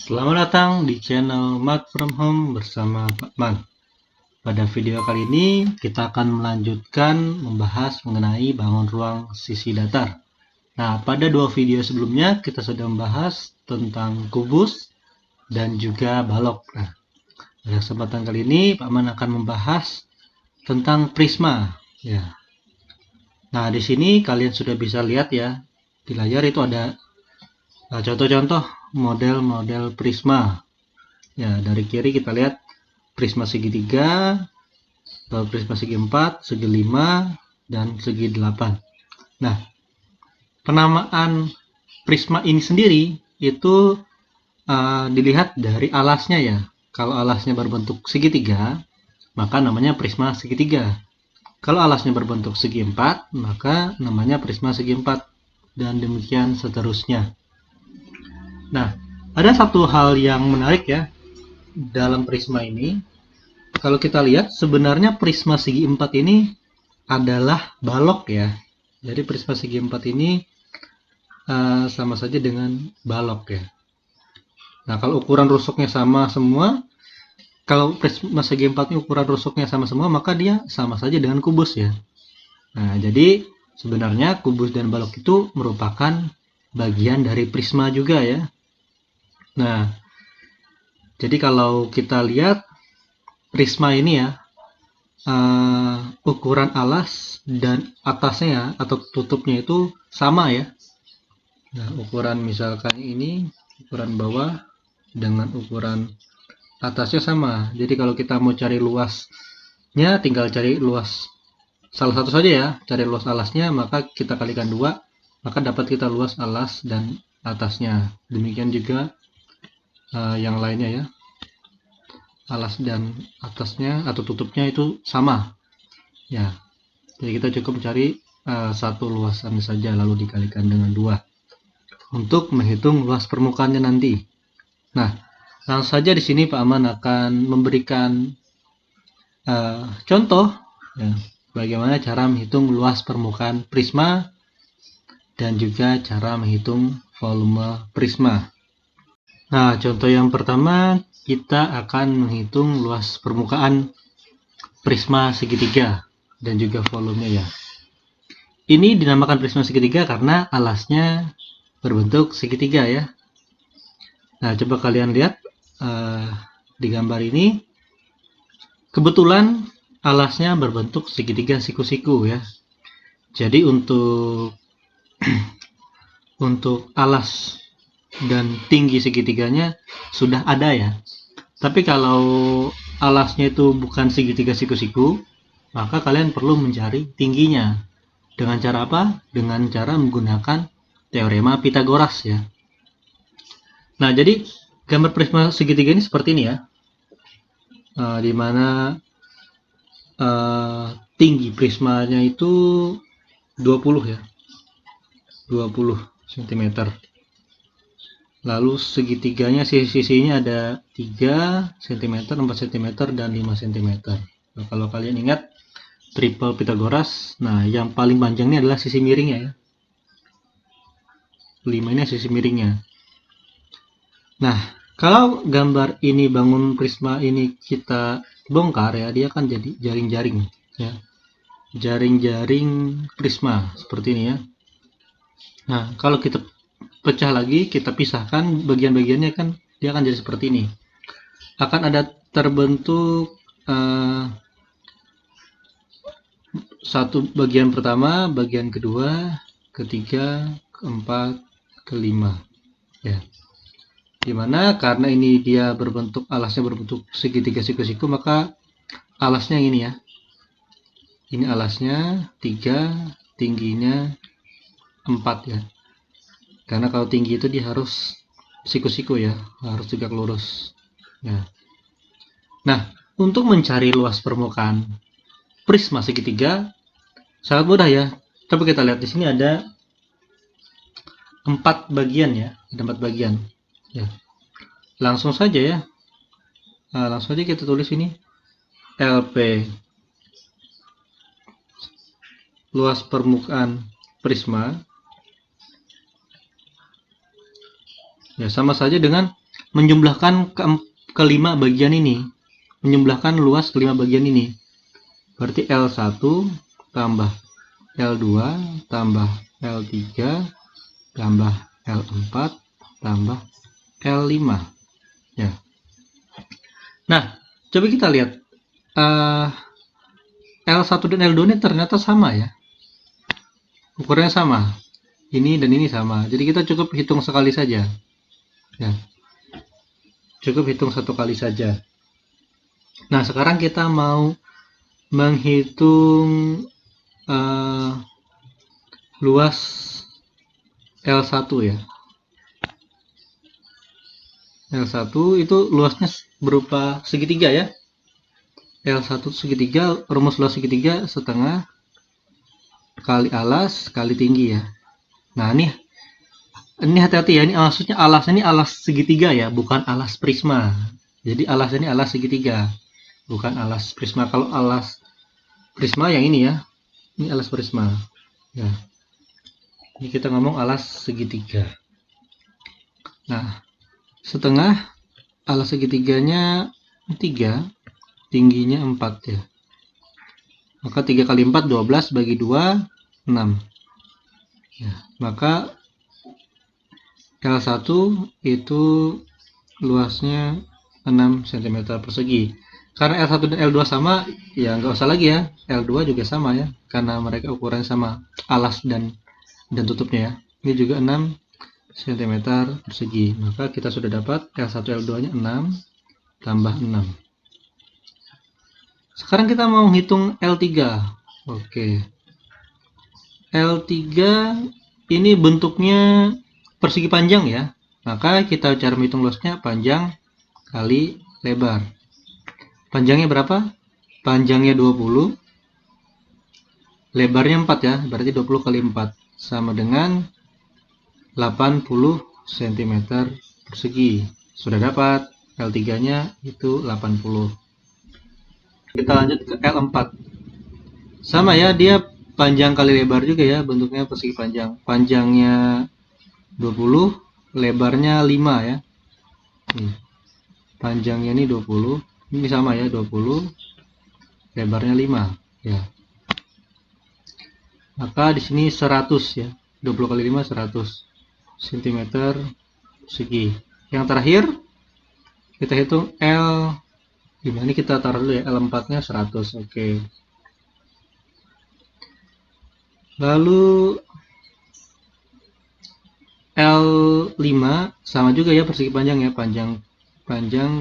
Selamat datang di channel Mark from Home bersama Pak Man. Pada video kali ini kita akan melanjutkan membahas mengenai bangun ruang sisi datar. Nah, pada dua video sebelumnya kita sudah membahas tentang kubus dan juga balok. Nah, pada kesempatan kali ini Pak Man akan membahas tentang prisma. Ya. Nah, di sini kalian sudah bisa lihat ya, di layar itu ada contoh-contoh model-model prisma. Ya, dari kiri kita lihat prisma segitiga, prisma segi 4, segi 5, dan segi 8. Nah, penamaan prisma ini sendiri itu dilihat dari alasnya ya. Kalau alasnya berbentuk segitiga, maka namanya prisma segitiga. Kalau alasnya berbentuk segi 4, maka namanya prisma segi 4. Dan demikian seterusnya. Nah, ada satu hal yang menarik ya dalam prisma ini. Kalau kita lihat, sebenarnya prisma segi 4 ini adalah balok ya. Jadi prisma segi 4 ini sama saja dengan balok ya. Nah, kalau ukuran rusuknya sama semua, kalau prisma segi 4 ini ukuran rusuknya sama semua, maka dia sama saja dengan kubus ya. Nah, jadi sebenarnya kubus dan balok itu merupakan bagian dari prisma juga ya. Nah, jadi kalau kita lihat prisma ini ya, ukuran alas dan atasnya ya, atau tutupnya itu sama ya. Nah, ukuran misalkan ini, ukuran bawah dengan ukuran atasnya sama. Jadi kalau kita mau cari luasnya, tinggal cari luas salah satu saja ya, cari luas alasnya, maka kita kalikan 2, maka dapat kita luas alas dan atasnya. Demikian juga yang lainnya ya, alas dan atasnya atau tutupnya itu sama ya. Jadi kita cukup cari satu luasan saja lalu dikalikan dengan 2 untuk menghitung luas permukaannya nanti. Nah, langsung saja di sini Pak Aman akan memberikan contoh ya, bagaimana cara menghitung luas permukaan prisma dan juga cara menghitung volume prisma. Nah, contoh yang pertama kita akan menghitung luas permukaan prisma segitiga dan juga volumenya ya. Ini dinamakan prisma segitiga karena alasnya berbentuk segitiga ya. Nah, coba kalian lihat di gambar ini, kebetulan alasnya berbentuk segitiga siku-siku ya. Jadi untuk alas dan tinggi segitiganya sudah ada ya. Tapi kalau alasnya itu bukan segitiga siku-siku, maka kalian perlu mencari tingginya. Dengan cara apa? Dengan cara menggunakan teorema Pythagoras ya. Nah, jadi gambar prisma segitiga ini seperti ini ya. Di mana tinggi prismanya itu 20 ya. 20 cm. Lalu segitiganya sisi-sisinya ada 3 cm, 4 cm, dan 5 cm. Nah, kalau kalian ingat triple Pythagoras, nah yang paling panjang ini adalah sisi miringnya ya. 5 ini sisi miringnya. Nah, kalau gambar ini bangun prisma ini kita bongkar ya, dia akan jadi jaring-jaring ya. Jaring-jaring prisma seperti ini ya. Nah, kalau kita pecah lagi, kita pisahkan bagian-bagiannya, kan dia akan jadi seperti ini. Akan ada terbentuk satu bagian pertama, bagian kedua, ketiga, keempat, kelima ya. Dimana karena ini dia berbentuk, alasnya berbentuk segitiga siku-siku, maka alasnya ini ya, ini alasnya 3, tingginya 4 ya. Karena kalau tinggi itu dia harus siku-siku ya, harus tegak lurus ya. Nah, untuk mencari luas permukaan prisma segitiga sangat mudah ya. Coba kita lihat di sini ada 4 bagian ya, ada 4 bagian ya. Langsung saja ya, langsung saja kita tulis ini LP, luas permukaan prisma ya, sama saja dengan menjumlahkan kelima bagian ini, menjumlahkan luas kelima bagian ini. Berarti L1 tambah L2 tambah L3 tambah L4 tambah L5 ya. Nah, coba kita lihat L1 dan L2 ini ternyata sama ya, ukurannya sama, ini dan ini sama, jadi kita cukup hitung sekali saja ya, cukup hitung satu kali saja. Nah, sekarang kita mau menghitung luas L1 ya. L1 itu luasnya berupa segitiga ya. L1 segitiga, rumus luas segitiga setengah kali alas kali tinggi ya. Nah, ini hati-hati ya, ini maksudnya alas ini alas segitiga ya, bukan alas prisma. Jadi alas ini alas segitiga, bukan alas prisma. Kalau alas prisma yang ini ya, ini alas prisma ya. Ini kita ngomong alas segitiga. Nah, setengah alas segitiganya 3, tingginya 4 ya. Maka 3 kali 4 12 bagi 2 6 ya. Maka L1 itu luasnya 6 cm persegi. Karena L1 dan L2 sama, ya nggak usah lagi ya. L2 juga sama ya, karena mereka ukurannya sama, alas dan tutupnya ya. Ini juga 6 cm persegi. Maka kita sudah dapat L1 L2 nya 6 tambah 6. Sekarang kita mau hitung L3. Oke. L3 ini bentuknya persegi panjang ya. Maka kita cara menghitung luasnya panjang kali lebar. Panjangnya berapa? Panjangnya 20. Lebarnya 4 ya. Berarti 20 kali 4 sama dengan 80 cm persegi. Sudah dapat L3-nya itu 80. Kita lanjut ke L4. Sama ya, dia panjang kali lebar juga ya, bentuknya persegi panjang. Panjangnya 20, lebarnya 5 ya. Nih. Panjangnya ini 20. Ini sama ya, 20. Lebarnya 5 ya. Maka di sini 100 ya. 20 kali 5 100 cm persegi. Yang terakhir kita hitung L. Gimana, ini kita taruh dulu ya, L4-nya 100. Oke. Lalu L5 sama juga ya, persegi panjang ya, panjang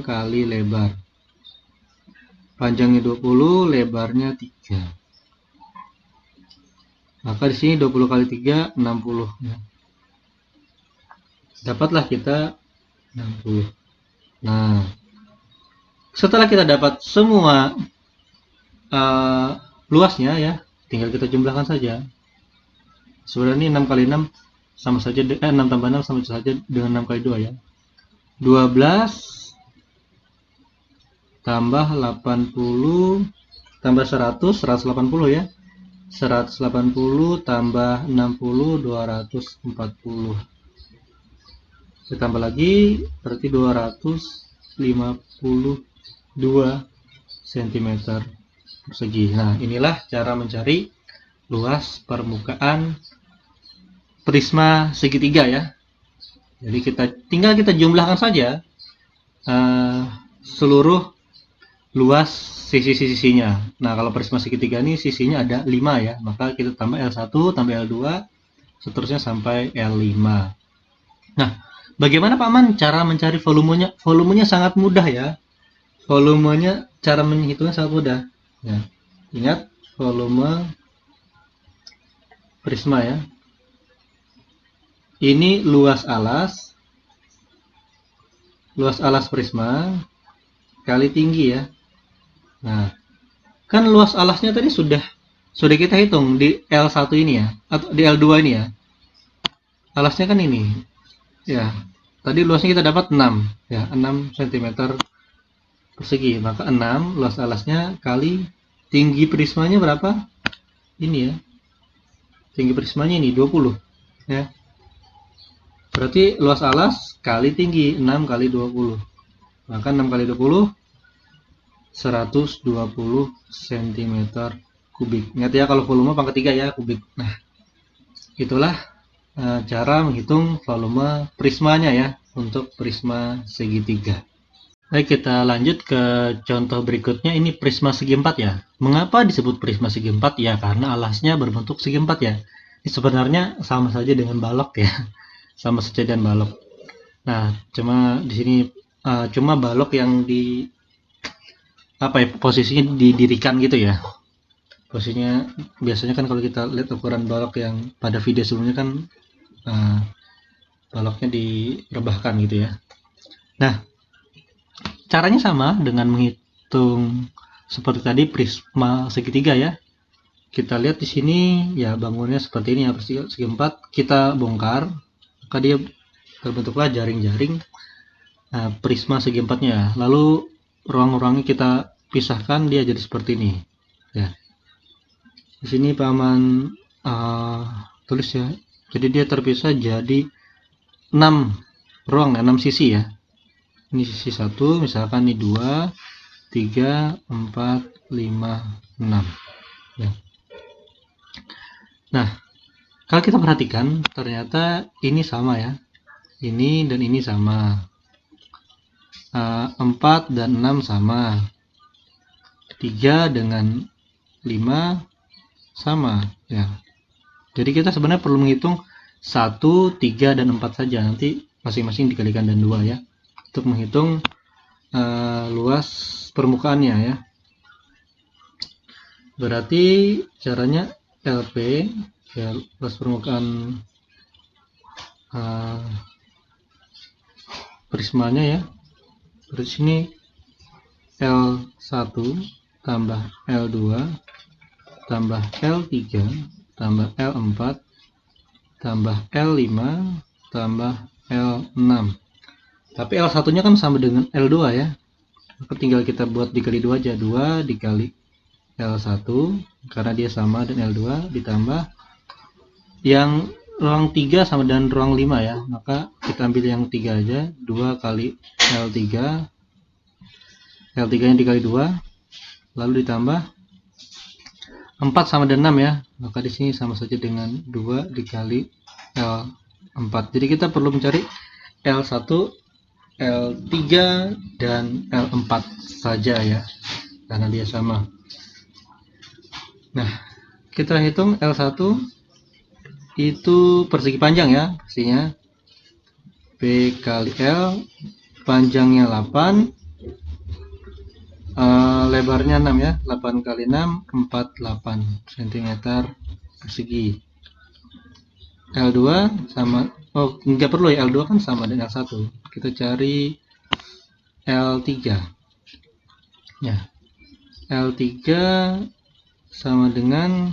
kali lebar. Panjangnya 20, lebarnya 3. Maka di sini 20 kali 3 60 ya. Dapatlah kita 60. Nah, setelah kita dapat semua luasnya ya, tinggal kita jumlahkan saja. Sebenarnya ini 6 kali 6 sama saja, 6 tambah 6 sama saja dengan 6 kali 2 ya. 12 tambah 80 tambah 100, 180 ya. 180 tambah 60, 240. Ditambah lagi berarti 252 cm persegi. Nah, inilah cara mencari luas permukaan prisma segitiga ya. Jadi tinggal kita jumlahkan saja seluruh luas sisi-sisinya. Nah, kalau prisma segitiga ini sisinya ada 5 ya, maka kita tambah L1 tambah L2 seterusnya sampai L5. Nah, bagaimana Paman cara mencari volumenya? Volumenya sangat mudah ya. Volumenya, cara menghitungnya sangat mudah ya. Ingat volume prisma ya. Ini luas alas prisma kali tinggi ya. Nah, kan luas alasnya tadi sudah kita hitung di L1 ini ya, atau di L2 ini ya. Alasnya kan ini ya. Tadi luasnya kita dapat 6 ya, 6 cm persegi. Maka 6 luas alasnya kali tinggi prismanya berapa? Ini ya. Tinggi prismanya ini 20 ya. Berarti luas alas kali tinggi 6 kali 20. Maka 6 kali 20 120 cm kubik. Ingat ya, kalau volume pangkat 3 ya, kubik. Nah, itulah cara menghitung volume prismanya ya, untuk prisma segitiga. Baik, kita lanjut ke contoh berikutnya. Ini prisma segi 4 ya. Mengapa disebut prisma segi 4? Ya, karena alasnya berbentuk segi 4 ya. Ini sebenarnya sama saja dengan balok ya. Sama saja dengan balok. Nah, cuma di sini cuma balok yang di posisinya didirikan gitu ya. Posisinya biasanya kan kalau kita lihat ukuran balok yang pada video sebelumnya kan baloknya direbahkan gitu ya. Nah, caranya sama dengan menghitung seperti tadi prisma segitiga ya. Kita lihat di sini ya, bangunnya seperti ini ya, persegi 4. Kita bongkar, maka dia terbentuklah jaring-jaring prisma segi 4-nya. Lalu ruang-ruangnya kita pisahkan, dia jadi seperti ini ya. Di sini paman tulis ya. Jadi dia terpisah jadi 6 ruang, 6 sisi ya. Ini sisi 1, misalkan ini 2, 3, 4, 5, 6 ya. Nah, kalau kita perhatikan ternyata ini sama ya. Ini dan ini sama. 4 dan 6 sama. 3 dengan 5 sama ya. Jadi kita sebenarnya perlu menghitung 1, 3, dan 4 saja. Nanti masing-masing dikalikan dan 2 ya, untuk menghitung luas permukaannya ya. Berarti caranya LP ya, luas permukaan prismanya ya. Terus sini L1 tambah L2 tambah L3 tambah L4 tambah L5 tambah L6. Tapi L1 nya kan sama dengan L2 ya, maka tinggal kita buat dikali 2 aja. 2 dikali L1 karena dia sama dengan L2, ditambah yang ruang 3 sama dengan ruang 5 ya, maka kita ambil yang 3 aja. 2 kali L3, L3 nya dikali 2, lalu ditambah 4 sama dengan 6 ya, maka di sini sama saja dengan 2 dikali L4. Jadi kita perlu mencari L1, L3, dan L4 saja ya, karena dia sama. Nah, kita hitung L1 itu persegi panjang ya, pastinya P kali L, panjangnya 8, lebarnya 6 ya, 8 kali 6, 48 cm persegi. L2 sama, nggak perlu ya, L2 kan sama dengan L1. Kita cari L3 ya. L3 sama dengan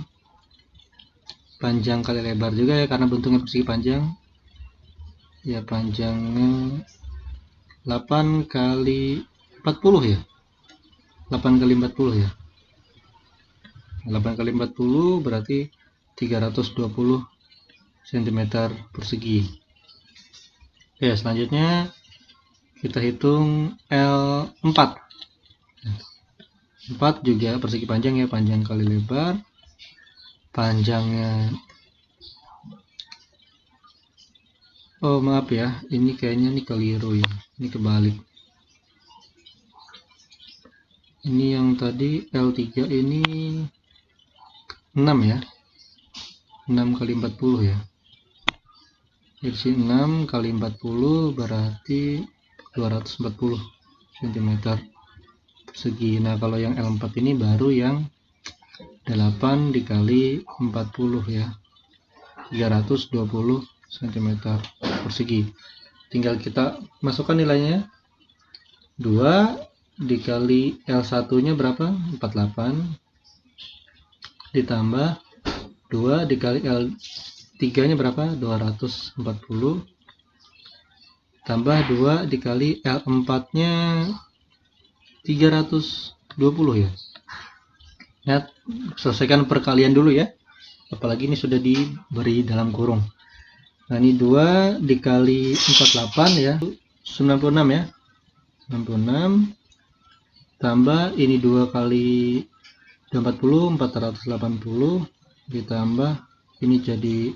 panjang kali lebar juga ya, karena bentuknya persegi panjang ya. Panjangnya 8 kali 40 ya, 8 kali 40 ya. 8 kali 40 berarti 320 cm persegi. Oke, selanjutnya kita hitung L4. 4 juga persegi panjang ya, panjang kali lebar. Panjangnya, maaf ya, ini kayaknya ini keliru ya, ini kebalik. Ini yang tadi L3 ini 6 ya, 6 kali 40 ya. Jadi sini 6 kali 40 berarti 240 cm persegi. Nah, kalau yang L4 ini baru yang 8 dikali 40 ya, 320 cm persegi. Tinggal kita masukkan nilainya. 2 dikali L1 nya berapa? 48, ditambah 2 dikali L3 nya berapa? 240, tambah 2 dikali L4 nya 320 ya. Lihat, selesaikan perkalian dulu ya, apalagi ini sudah diberi dalam kurung. Nah, ini 2 dikali 48 ya, 96 ya. 96 tambah ini 2 kali 40, 480 ditambah ini jadi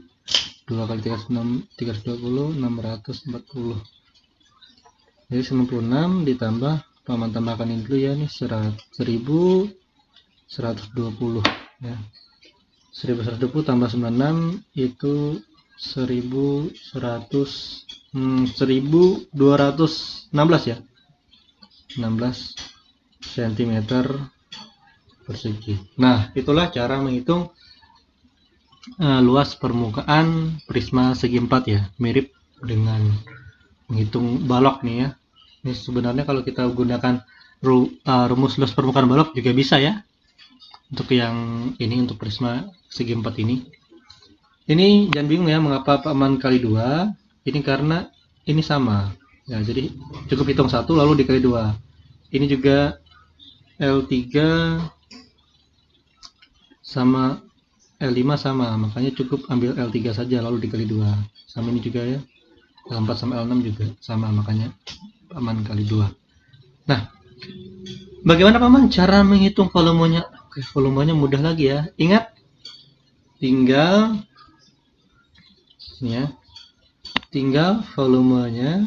2 kali 36, 320, 640. Jadi 96 ditambah, paman tambahkan ini dulu ya, ini 1120 ya. 1120 tambah 96 itu 1216 ya. 16 cm persegi. Nah, itulah cara menghitung luas permukaan prisma segi 4 ya. Mirip dengan menghitung balok nih ya. Ini sebenarnya kalau kita gunakan rumus luas permukaan balok juga bisa ya. Untuk yang ini, untuk prisma segi 4 ini. Ini jangan bingung ya mengapa paman kali 2. Ini karena ini sama. Ya, jadi cukup hitung 1 lalu dikali 2. Ini juga L3 sama L5 sama, makanya cukup ambil L3 saja lalu dikali 2. Sama ini juga ya. L4 sama L6 juga sama, makanya paman kali 2. Nah, bagaimana paman cara menghitung volumenya? Oke, volumenya mudah lagi ya. Ingat, tinggal ya, tinggal volumenya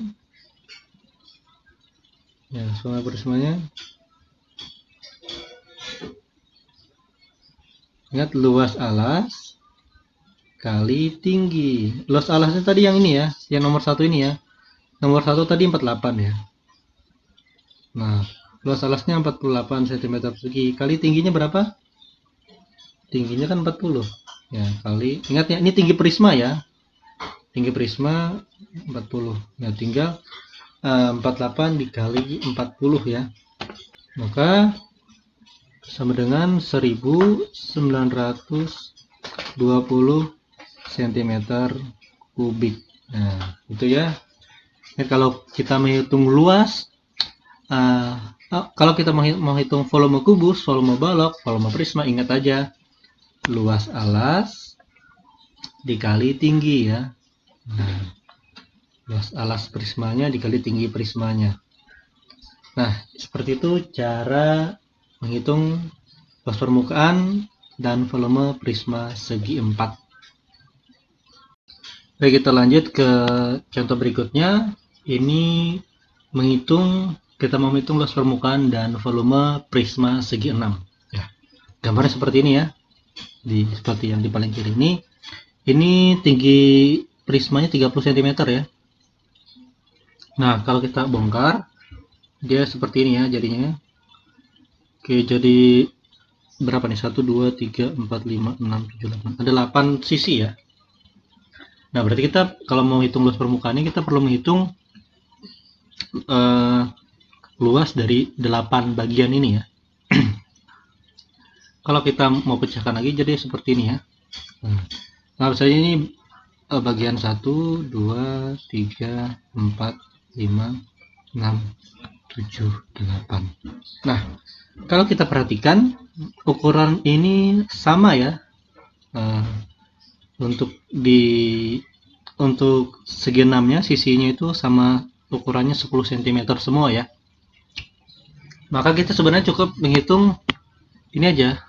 ya, volume prismanya. Ingat, luas alas kali tinggi. Luas alasnya tadi yang ini ya, yang nomor 1 ini ya. Nomor 1 tadi 48 ya. Nah, luas alasnya 48 cm persegi. Kali tingginya berapa? Tingginya kan 40. Ya, kali, ingat ya, ini tinggi prisma ya. Tinggi prisma 40. Nah, tinggal 48 dikali 40 ya. Maka sama dengan 1920 cm kubik. Nah, itu ya. Nah, kalau kita menghitung luas, kalau kita mau hitung volume kubus, volume balok, volume prisma, ingat aja luas alas dikali tinggi ya. Nah, luas alas prismanya dikali tinggi prismanya. Nah, seperti itu cara menghitung luas permukaan dan volume prisma segi 4. Baik, kita lanjut ke contoh berikutnya. Ini kita mau menghitung luas permukaan dan volume prisma segi 6 ya. Gambarnya seperti ini ya. Seperti yang di paling kiri ini. Ini tinggi prismanya 30 cm ya. Nah, kalau kita bongkar, dia seperti ini ya jadinya. Oke, jadi berapa nih? 1, 2, 3, 4, 5, 6, 7, 8. Ada 8 sisi ya. Nah, berarti kita kalau mau hitung luas permukaannya, kita perlu menghitung luas dari 8 bagian ini ya. Kalau kita mau pecahkan lagi, jadi seperti ini ya. Nah, misalnya ini bagian 1, 2, 3, 4, 5, 6, 7, 8. Nah, kalau kita perhatikan ukuran ini sama ya. Untuk segi 6-nya, sisinya itu sama, ukurannya 10 cm semua ya. Maka kita sebenarnya cukup menghitung ini aja,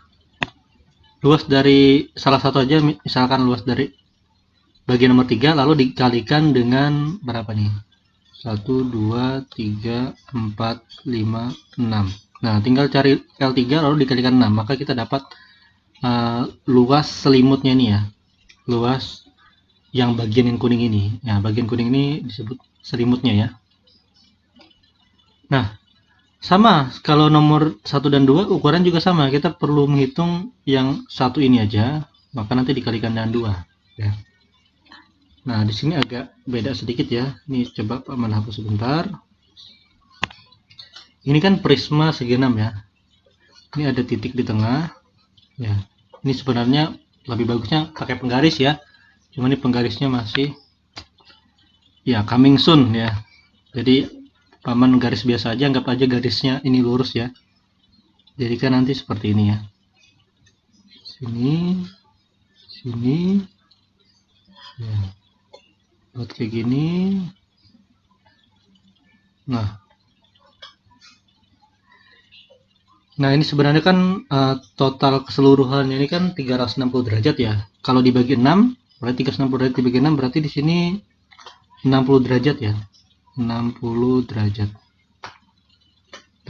luas dari salah satu aja, misalkan luas dari bagian nomor 3 lalu dikalikan dengan berapa nih? 1, 2, 3, 4, 5, 6. Nah, tinggal cari L3 lalu dikalikan 6, maka kita dapat luas selimutnya nih ya. Luas yang bagian yang kuning ini. Nah, bagian kuning ini disebut selimutnya ya. Nah, sama kalau nomor 1 dan 2 ukuran juga sama. Kita perlu menghitung yang 1 ini aja, maka nanti dikalikan dengan 2 ya. Nah, di sini agak beda sedikit ya. Ini coba paman hapus sebentar. Ini kan prisma segi 6 ya. Ini ada titik di tengah ya. Ini sebenarnya lebih bagusnya pakai penggaris ya. Cuma ini penggarisnya masih ya coming soon ya. Jadi paman garis biasa aja, anggap aja garisnya ini lurus ya. Jadi kan nanti seperti ini ya. Sini, sini. Ya. buat kayak gini. Nah ini sebenarnya kan total keseluruhannya ini kan 360 derajat ya. Kalau dibagi 6 berarti 360 derajat dibagi 6 berarti di sini 60 derajat ya. 60 derajat.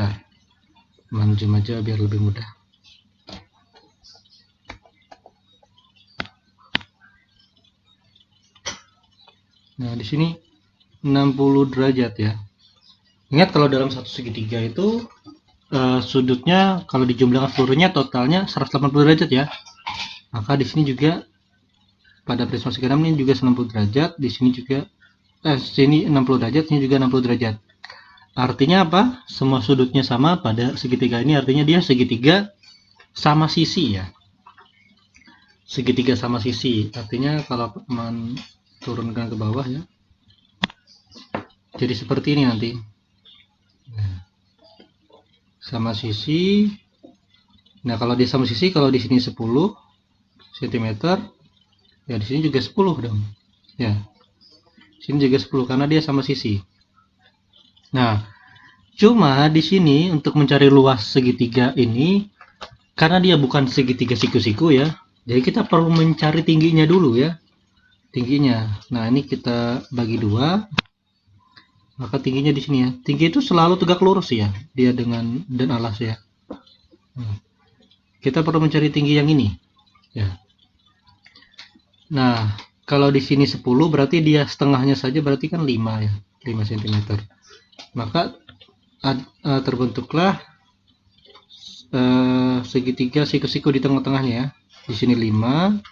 Nah, zoom aja biar lebih mudah. Nah, di sini 60 derajat ya. Ingat kalau dalam satu segitiga itu sudutnya kalau dijumlahkan seluruhnya totalnya 180 derajat ya. Maka di sini juga pada prisma segi 6 ini juga 90 derajat, di sini juga sini 60 derajat, sini juga 60 derajat. Artinya apa? Semua sudutnya sama pada segitiga ini, artinya dia segitiga sama sisi ya. Segitiga sama sisi, artinya kalau turunkan ke bawah ya, jadi seperti ini nanti. Sama sisi. Nah kalau dia sama sisi, kalau di sini 10 cm, ya di sini juga 10 dong. Ya, sini juga 10 karena dia sama sisi. Nah, cuma di sini untuk mencari luas segitiga ini, karena dia bukan segitiga siku-siku ya, jadi kita perlu mencari tingginya dulu ya. Tingginya. Nah, ini kita bagi 2. Maka tingginya di sini ya. Tinggi itu selalu tegak lurus ya, dia dengan dan alas ya. Kita perlu mencari tinggi yang ini ya. Nah, kalau di sini 10 berarti dia setengahnya saja berarti kan 5 ya, 5 cm. Maka terbentuklah segitiga siku-siku di tengah-tengahnya ya. Di sini 5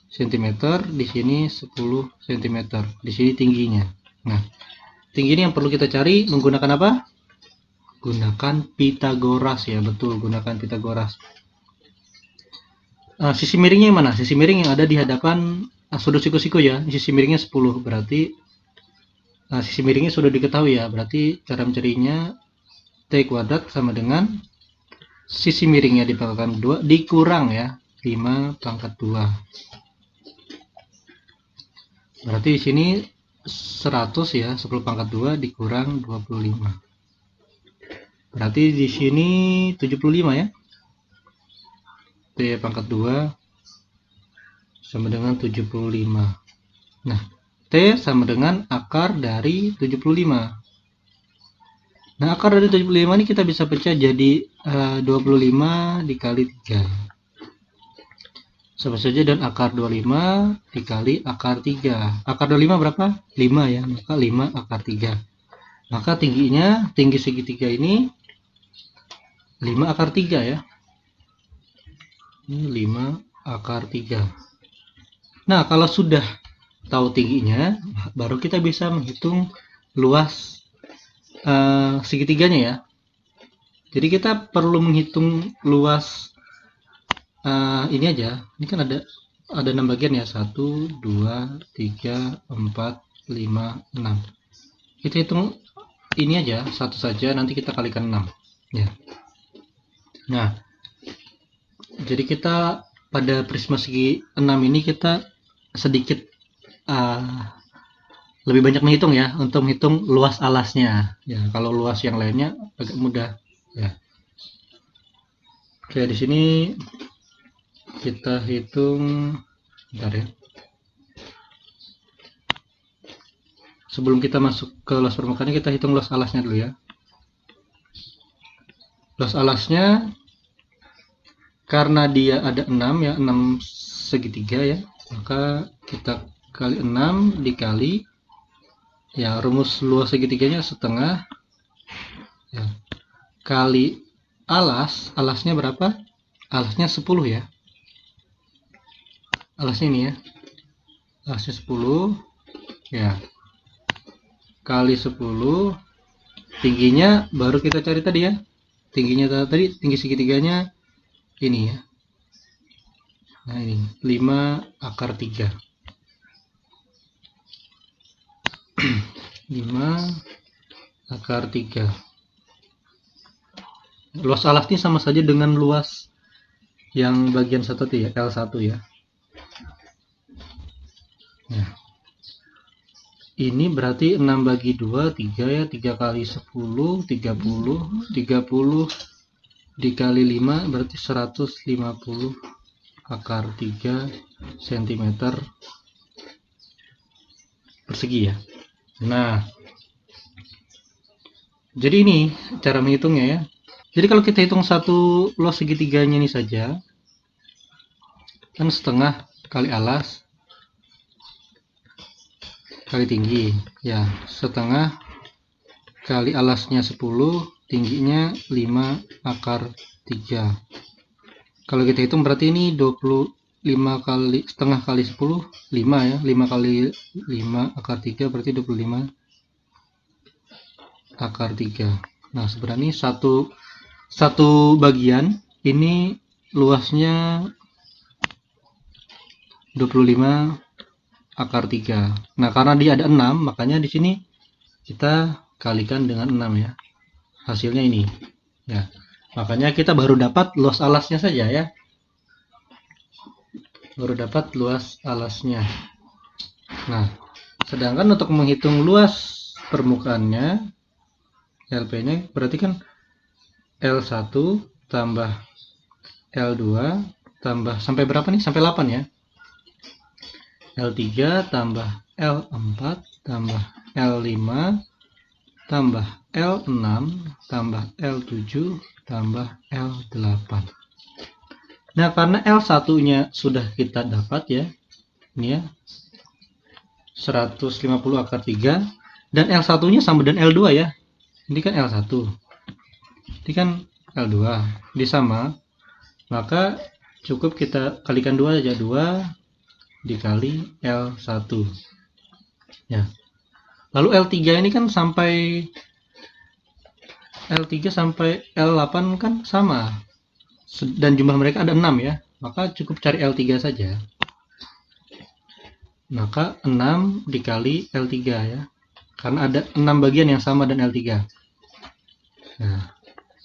cm, di sini 10 cm. Di sini tingginya. Nah, tinggi ini yang perlu kita cari menggunakan apa? Gunakan Pitagoras ya, betul, gunakan Pitagoras. Sisi miringnya yang mana? Sisi miring yang ada di hadapan sudut siku-siku ya. Sisi miringnya 10 berarti sisi miringnya sudah diketahui ya. Berarti cara mencarinya T kuadrat sama dengan sisi miringnya dipangkat 2 dikurang ya 5 pangkat 2. Berarti di sini 100 ya, 10 pangkat 2 dikurang 25. Berarti di sini 75 ya. T pangkat 2 sama dengan 75. Nah, T sama dengan akar dari 75. Nah, akar dari 75 ini kita bisa pecah jadi 25 dikali 3. Sama saja dan akar 25 dikali akar 3. Akar 25 berapa? 5 ya, maka 5 akar 3. Maka tingginya, tinggi segitiga ini 5 akar 3 ya. Ini 5 akar 3. Nah, kalau sudah tahu tingginya, baru kita bisa menghitung luas segitiganya ya. Jadi kita perlu menghitung luas ini aja. Ini kan ada 6 bagian ya. 1, 2, 3, 4, 5, 6. Kita hitung ini aja, satu saja, nanti kita kalikan 6 ya. Nah, jadi kita pada prisma segi 6 ini kita sedikit lebih banyak menghitung ya, untuk menghitung luas alasnya ya. Kalau luas yang lainnya agak mudah ya. Oke, di sini kita hitung, bentar ya. Sebelum kita masuk ke luas permukaannya, kita hitung luas alasnya dulu ya. Luas alasnya karena dia ada 6 ya, 6 segitiga ya, maka kita kali 6 dikali ya, rumus luas segitiganya setengah ya, kali alasnya berapa? Alasnya 10 ya. Alasnya ini ya. Alasnya 10 ya. Kali 10, tingginya baru kita cari tadi ya. Tingginya tadi, tinggi segitiganya ini ya. Nah, ini 5 akar 3. 5 akar 3. Luas alas ini sama saja dengan luas yang bagian satu ya, L1 ya. Nah, ini berarti 6 bagi 2, 3 ya, 3 kali 10, 30, 30 dikali 5 berarti 150 akar 3 cm persegi ya. Nah, jadi ini cara menghitungnya ya. Jadi kalau kita hitung satu los segitiganya ini saja, kan setengah kali alas kali tinggi ya, setengah kali alasnya 10, tingginya 5 akar 3. Kalau kita hitung berarti ini 25 kali setengah kali 10, 5 ya, 5 kali 5 akar 3 berarti 25 akar 3. Nah, sebenarnya satu bagian ini luasnya 25 akar 3. Nah, karena dia ada 6, makanya di sini kita kalikan dengan 6 ya. Hasilnya ini. Ya. Makanya kita baru dapat luas alasnya saja ya. Baru dapat luas alasnya. Nah, sedangkan untuk menghitung luas permukaannya, LP-nya berarti kan L1 tambah L2 tambah sampai berapa nih? Sampai 8 ya. L3 tambah L4 tambah L5 tambah L6 tambah L7 tambah L8. Nah, karena L1-nya sudah kita dapat ya, ini ya, 150 akar 3, dan L1-nya sama dengan L2 ya. Ini kan L1, ini kan L2, ini sama, maka cukup kita kalikan 2 aja, 2 dikali L1 ya. Lalu L3 ini kan sampai L3 sampai L8 kan sama, dan jumlah mereka ada 6 ya, maka cukup cari L3 saja. Maka 6 dikali L3 ya, karena ada 6 bagian yang sama dan L3. Nah,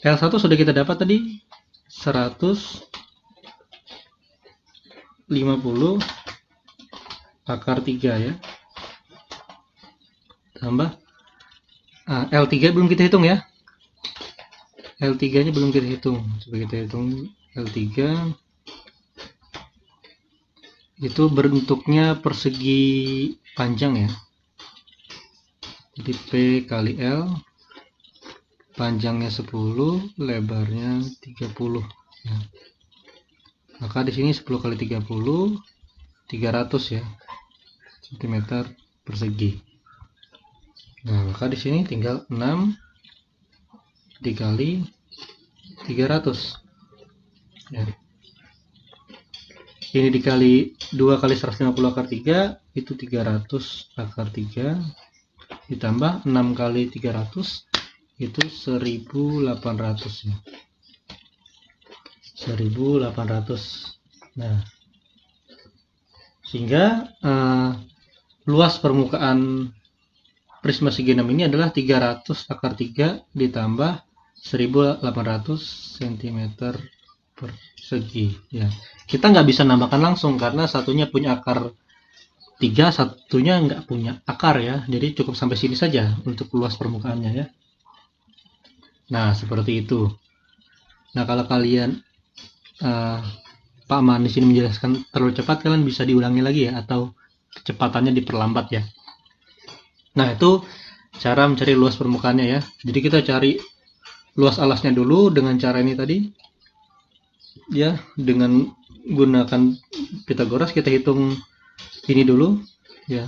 L1 sudah kita dapat tadi 150 akar 3 ya, tambah L3 belum kita hitung ya, L3 nya belum kita hitung. Coba kita hitung L3 itu bentuknya persegi panjang ya, jadi P kali L, panjangnya 10, lebarnya 30 ya. Maka di sini 10 kali 30 300 ya cm persegi. Nah, maka di sini tinggal 6 dikali 300 ya. Ini dikali 2 kali 150 akar 3 itu 300 akar 3 ditambah 6 kali 300 itu 1800 ya, 1800. Nah, sehingga luas permukaan prisma segi 6 ini adalah 300 akar 3 ditambah 1800 cm persegi ya. Kita nggak bisa nambahkan langsung karena satunya punya akar 3, satunya nggak punya akar ya, jadi cukup sampai sini saja untuk luas permukaannya ya. Nah, seperti itu. Nah, kalau kalian Pak Man di sini menjelaskan terlalu cepat, kalian bisa diulangi lagi ya, atau kecepatannya diperlambat ya. Nah, itu cara mencari luas permukaannya ya. Jadi kita cari luas alasnya dulu dengan cara ini tadi ya, dengan gunakan Pitagoras kita hitung ini dulu ya,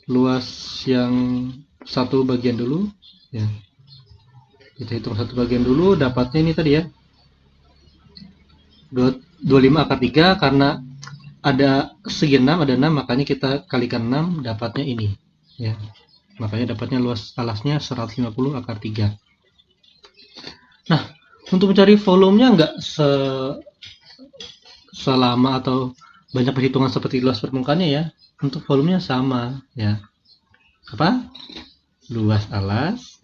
luas yang satu bagian dulu ya, kita hitung satu bagian dulu, dapatnya ini tadi ya 25 akar 3, karena ada segi 6, ada 6, makanya kita kalikan 6, dapatnya ini ya, makanya dapatnya luas alasnya 150 akar 3. Nah, untuk mencari volumenya nggak selama atau banyak perhitungan seperti luas permukaannya ya. Untuk volumenya sama ya, apa, luas alas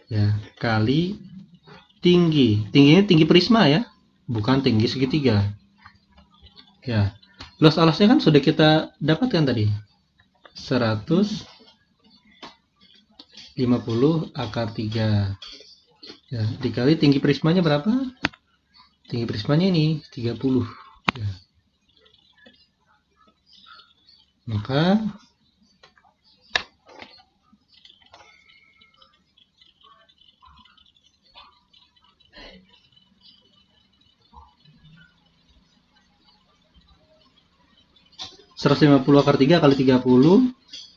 ya kali tingginya tinggi prisma ya, bukan tinggi segitiga ya. Luas alasnya kan sudah kita dapatkan tadi 150 akar 3 ya, dikali tinggi prismanya berapa? Tinggi prismanya ini 30 ya. Maka (150 akar 3 kali 30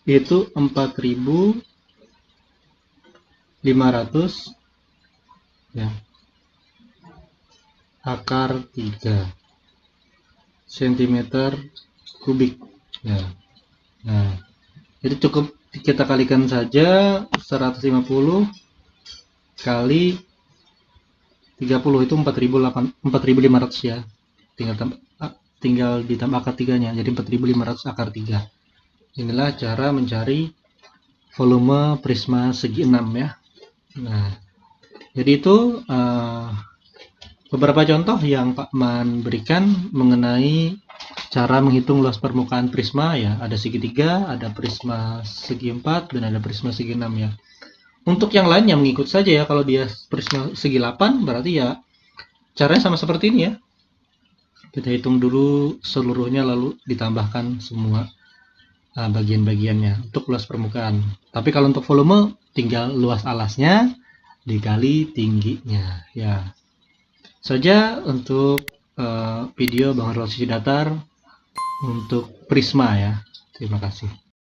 itu 4.500 ya, akar 3 cm kubik ya. Nah, jadi cukup kita kalikan saja 150 kali 30 itu 4.500 ya. Tinggal ditambah akar 3-nya, jadi 4.500 akar 3. Inilah cara mencari volume prisma segi 6 ya. Nah, jadi itu beberapa contoh yang Pak Man berikan mengenai cara menghitung luas permukaan prisma ya. Ada segitiga, ada prisma segi 4, dan ada prisma segi 6 ya. Untuk yang lainnya mengikut saja ya. Kalau dia prisma segi 8 berarti ya caranya sama seperti ini ya. Kita hitung dulu seluruhnya lalu ditambahkan semua bagian-bagiannya untuk luas permukaan. Tapi kalau untuk volume tinggal luas alasnya dikali tingginya ya. Saja untuk video bangun ruang sisi datar untuk prisma ya. Terima kasih.